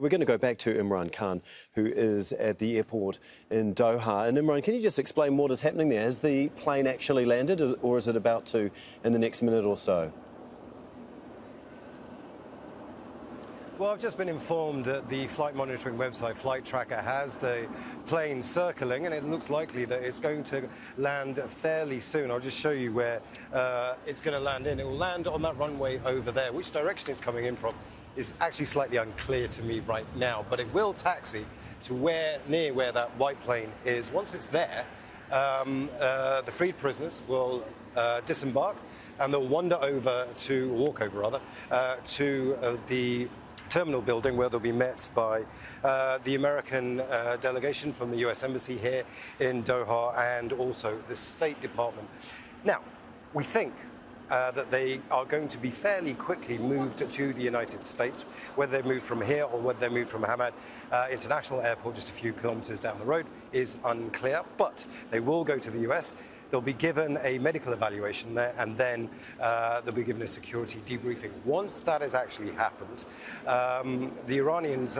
We're going to go back to Imran Khan, who is at the airport in Doha. And Imran, can you just explain what is happening there? Has the plane actually landed, or is it about to in the next minute or so? Well, I've just been informed that the flight monitoring website Flight Tracker has the plane circling, and it looks likely that it's going to land fairly soon. I'll just show you where it's going to land in. It will land on that runway over there. Which direction it's coming in from is actually slightly unclear to me right now, but it will taxi to near where that white plane is. Once it's there, the freed prisoners will disembark, and they'll walk over to the terminal building, where they'll be met by the American delegation from the US Embassy here in Doha, and also the State Department. Now, we think that they are going to be fairly quickly moved to the United States. Whether they move from here or whether they move from Hamad International Airport, just a few kilometers down the road, is unclear, but they will go to the US. They'll be given a medical evaluation there, and then they'll be given a security debriefing. Once that has actually happened, the Iranians'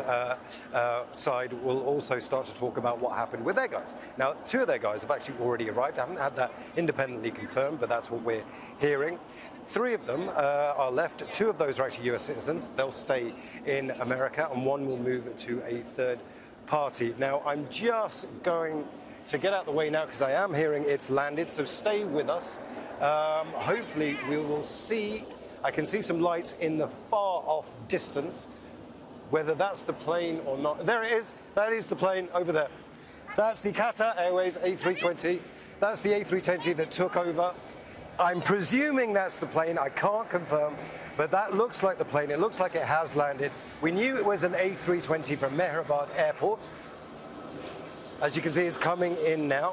side will also start to talk about what happened with their guys. Now, 2 of their guys have actually already arrived. I haven't had that independently confirmed, but that's what we're hearing. 3 of them are left. 2 of those are actually US citizens. They'll stay in America, and 1 will move to a third party. Now, I'm just going to get out the way now, because I am hearing it's landed, so stay with us. Hopefully we will see, I can see some lights in the far off distance, whether that's the plane or not. There it is, that is the plane over there. That's the Qatar Airways A320. That's the A320 that took over. I'm presuming that's the plane, I can't confirm, but that looks like the plane. It looks like it has landed. We knew it was an A320 from Mehrabad Airport. As you can see, it's coming in now.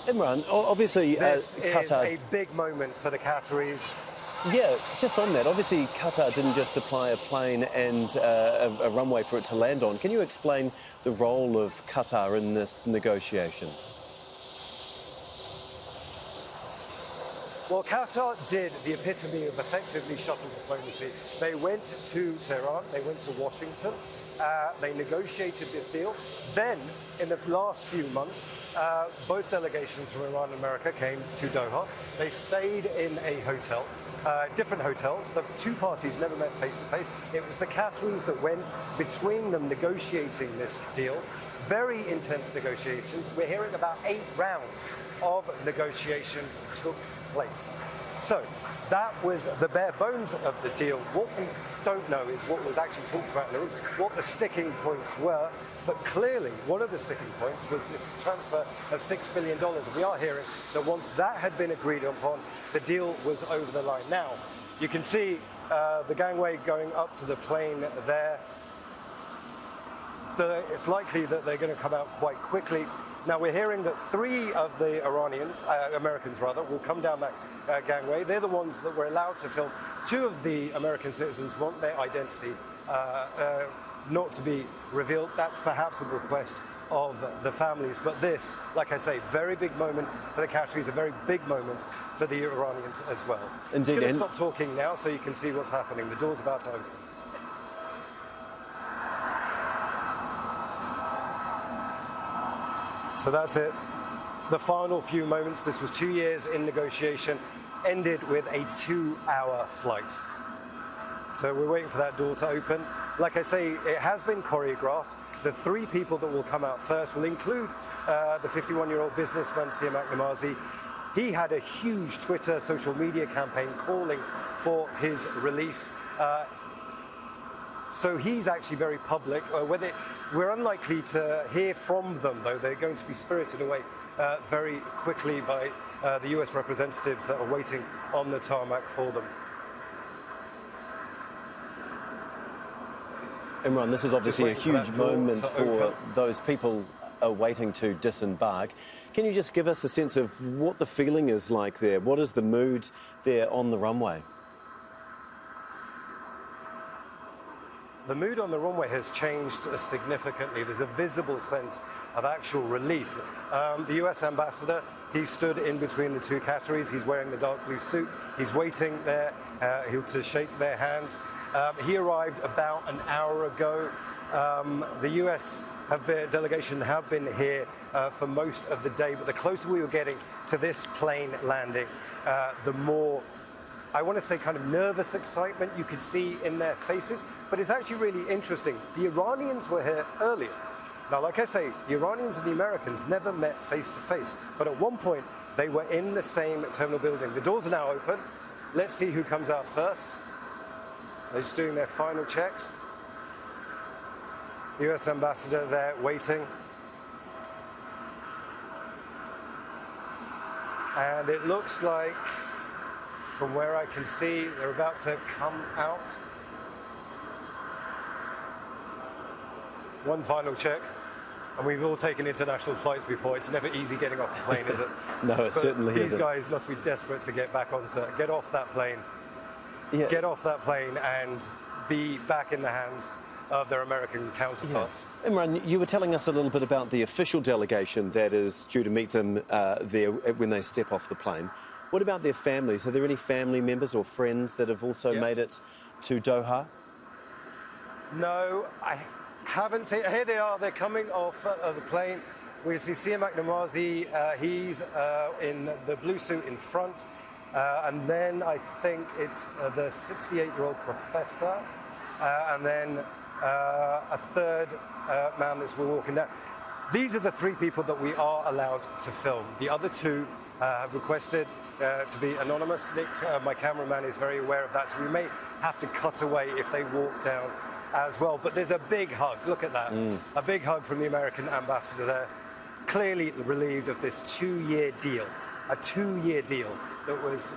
Imran, obviously, this Qatar is a big moment for the Qataris. Yeah, just on that, obviously Qatar didn't just supply a plane and a runway for it to land on. Can you explain the role of Qatar in this negotiation? Well, Qatar did the epitome of effectively shuttle diplomacy. They went to Tehran, they went to Washington, they negotiated this deal. Then, in the last few months, both delegations from Iran and America came to Doha. They stayed in a hotel, different hotels. The 2 parties never met face to face. It was the Qataris that went between them negotiating this deal. Very intense negotiations. We're hearing about 8 rounds of negotiations took place. So that was the bare bones of the deal. What we don't know is what was actually talked about in the room, what the sticking points were. But clearly, one of the sticking points was this transfer of $6 billion. We are hearing that once that had been agreed upon, the deal was over the line. Now, you can see the gangway going up to the plane there. It's likely that they're going to come out quite quickly. Now, we're hearing that 3 of the Americans will come down that gangway. They're the ones that were allowed to film. 2 of the American citizens want their identity not to be revealed. That's perhaps a request of the families. But this, like I say, very big moment for the Qataris, a very big moment for the Iranians as well. Indeed. I'm just going to stop talking now so you can see what's happening. The door's about to open. So that's it. The final few moments. This was 2 years in negotiation, ended with a 2-hour flight. So we're waiting for that door to open. Like I say, it has been choreographed. The 3 people that will come out first will include the 51-year-old businessman Siamak Namazi. He had a huge Twitter social media campaign calling for his release. So he's actually very public. We're unlikely to hear from them, though. They're going to be spirited away very quickly by the US representatives that are waiting on the tarmac for them. Imran, this is obviously a huge moment for those people waiting to disembark. Can you just give us a sense of what the feeling is like there? What is the mood there on the runway? The mood on the runway has changed significantly. There's a visible sense of actual relief. The US ambassador, he stood in between the 2 Qataris. He's wearing the dark blue suit. He's waiting there to shake their hands. He arrived about an hour ago. The US delegation have been here for most of the day, but the closer we were getting to this plane landing, the more, I want to say, kind of nervous excitement you could see in their faces. But it's actually really interesting. The Iranians were here earlier. Now, like I say, the Iranians and the Americans never met face to face, but at one point they were in the same terminal building. The doors are now open. Let's see who comes out first. They're just doing their final checks. The US ambassador there waiting. And it looks like, from where I can see, they're about to come out. One final check. And we've all taken international flights before. It's never easy getting off the plane, is it? No, it certainly isn't. These guys must be desperate to get off that plane. Yeah. Get off that plane and be back in the hands of their American counterparts. Yeah. Imran, you were telling us a little bit about the official delegation that is due to meet them there when they step off the plane. What about their families? Are there any family members or friends that have also made it to Doha? No, I haven't seen. Here they are. They're coming off the plane. We see Siamak Namazi. He's in the blue suit in front. And then I think it's the 68-year-old professor. And then a third man that's walking down. These are the three people that we are allowed to film. The other two have requested to be anonymous. Nick, my cameraman, is very aware of that, so we may have to cut away if they walk down as well. But there's a big hug. Look at that. A big hug from the American ambassador there. Clearly relieved of this 2-year deal. A 2-year deal that was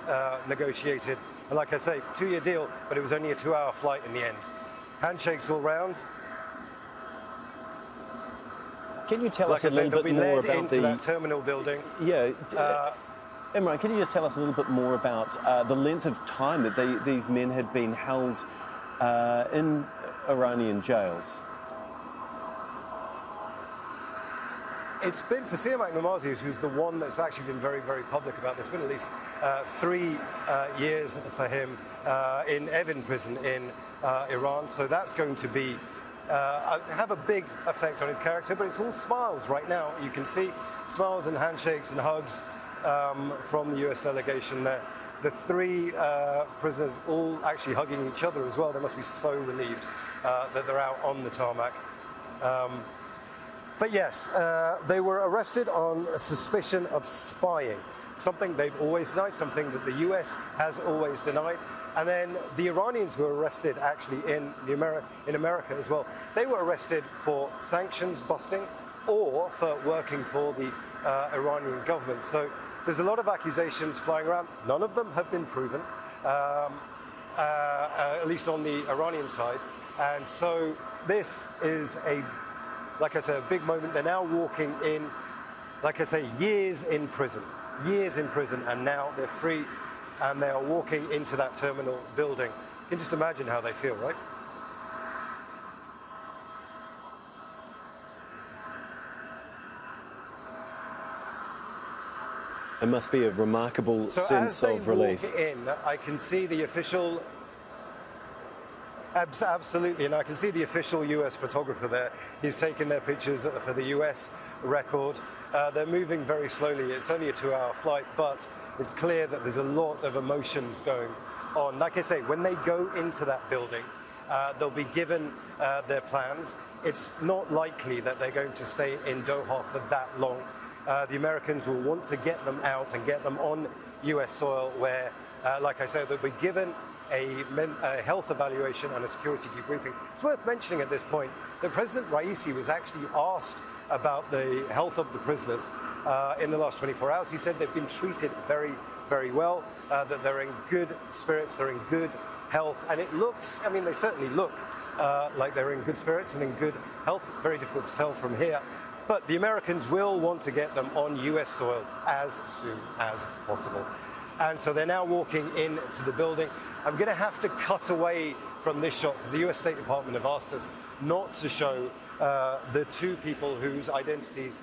negotiated. And like I say, 2-year deal, but it was only a 2-hour flight in the end. Handshakes all round. Can you tell us a little bit more about that terminal building? Yeah. Imran, can you just tell us a little bit more about the length of time that these men had been held in Iranian jails? It's been, for Siamak Namazi, who's the one that's actually been very, very public about this, been at least 3 years for him in Evin prison in Iran. So that's going to be have a big effect on his character, but it's all smiles right now. You can see smiles and handshakes and hugs from the US delegation there. The 3 prisoners all actually hugging each other as well. They must be so relieved that they're out on the tarmac. But yes, they were arrested on a suspicion of spying, something they've always denied, something that the US has always denied. And then the Iranians were arrested actually in America as well. They were arrested for sanctions busting or for working for the Iranian government. So there's a lot of accusations flying around. None of them have been proven, at least on the Iranian side. And so this is like I said, a big moment. They're now walking in, like I say, years in prison, and now they're free, and they are walking into that terminal building. You can just imagine how they feel, right? It must be a remarkable sense of relief. So as they walk in, I can see the official... Absolutely, and I can see the official US photographer there. He's taking their pictures for the US record. They're moving very slowly. It's only a 2-hour flight, but it's clear that there's a lot of emotions going on. Like I say, when they go into that building, they'll be given their plans. It's not likely that they're going to stay in Doha for that long. The Americans will want to get them out and get them on US soil where, like I said, they'll be given a health evaluation and a security debriefing. It's worth mentioning at this point that President Raisi was actually asked about the health of the prisoners in the last 24 hours. He said they've been treated very, very well, that they're in good spirits, they're in good health, and it looks, I mean, they certainly look like they're in good spirits and in good health. Very difficult to tell from here. But the Americans will want to get them on US soil as soon as possible. And so they're now walking into the building. I'm going to have to cut away from this shot because the US State Department have asked us not to show the 2 people whose identities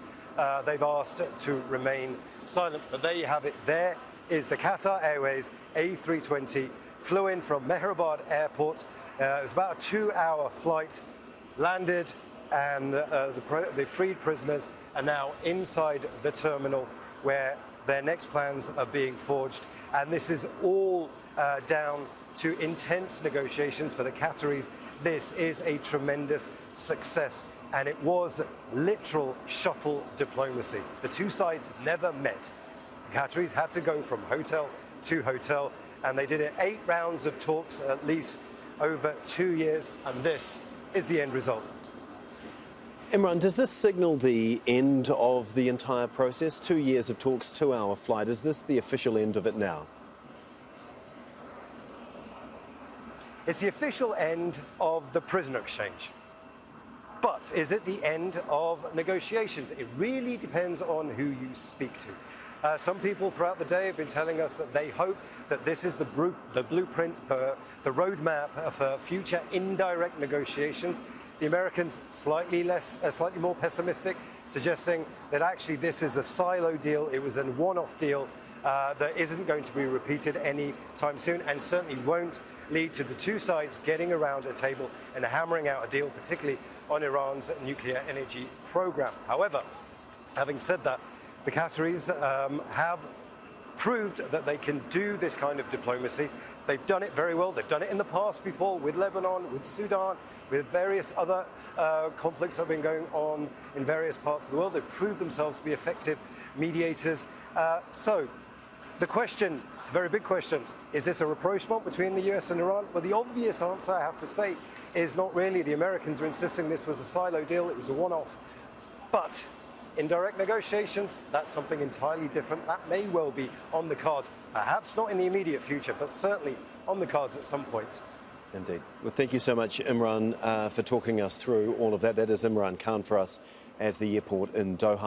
they've asked to remain silent. But there you have it. There is the Qatar Airways A320, flew in from Mehrabad Airport It was about a 2-hour flight, landed, and the freed prisoners are now inside the terminal where their next plans are being forged. And this is all down to intense negotiations for the Qataris. This is a tremendous success, and it was literal shuttle diplomacy. The two sides never met. The Qataris had to go from hotel to hotel, and they did it 8 rounds of talks, at least over 2 years, and this is the end result. Imran, does this signal the end of the entire process? 2 years of talks, 2-hour flight. Is this the official end of it now? It's the official end of the prisoner exchange. But is it the end of negotiations? It really depends on who you speak to. Some people throughout the day have been telling us that they hope that this is the blueprint, the roadmap for future indirect negotiations. The Americans slightly more pessimistic, suggesting that actually this is a silo deal. It was a one-off deal that isn't going to be repeated anytime soon, and certainly won't lead to the two sides getting around a table and hammering out a deal, particularly on Iran's nuclear energy program. However, having said that, the Qataris have proved that they can do this kind of diplomacy. They've done it very well. They've done it in the past before with Lebanon, with Sudan, with various other conflicts that have been going on in various parts of the world. They've proved themselves to be effective mediators. So the question, it's a very big question, is this a rapprochement between the US and Iran? Well, the obvious answer, I have to say, is not really. The Americans are insisting this was a silo deal, it was a one-off. But in direct negotiations, that's something entirely different. That may well be on the cards, perhaps not in the immediate future, but certainly on the cards at some point. Indeed. Well, thank you so much, Imran, for talking us through all of that. That is Imran Khan for us at the airport in Doha.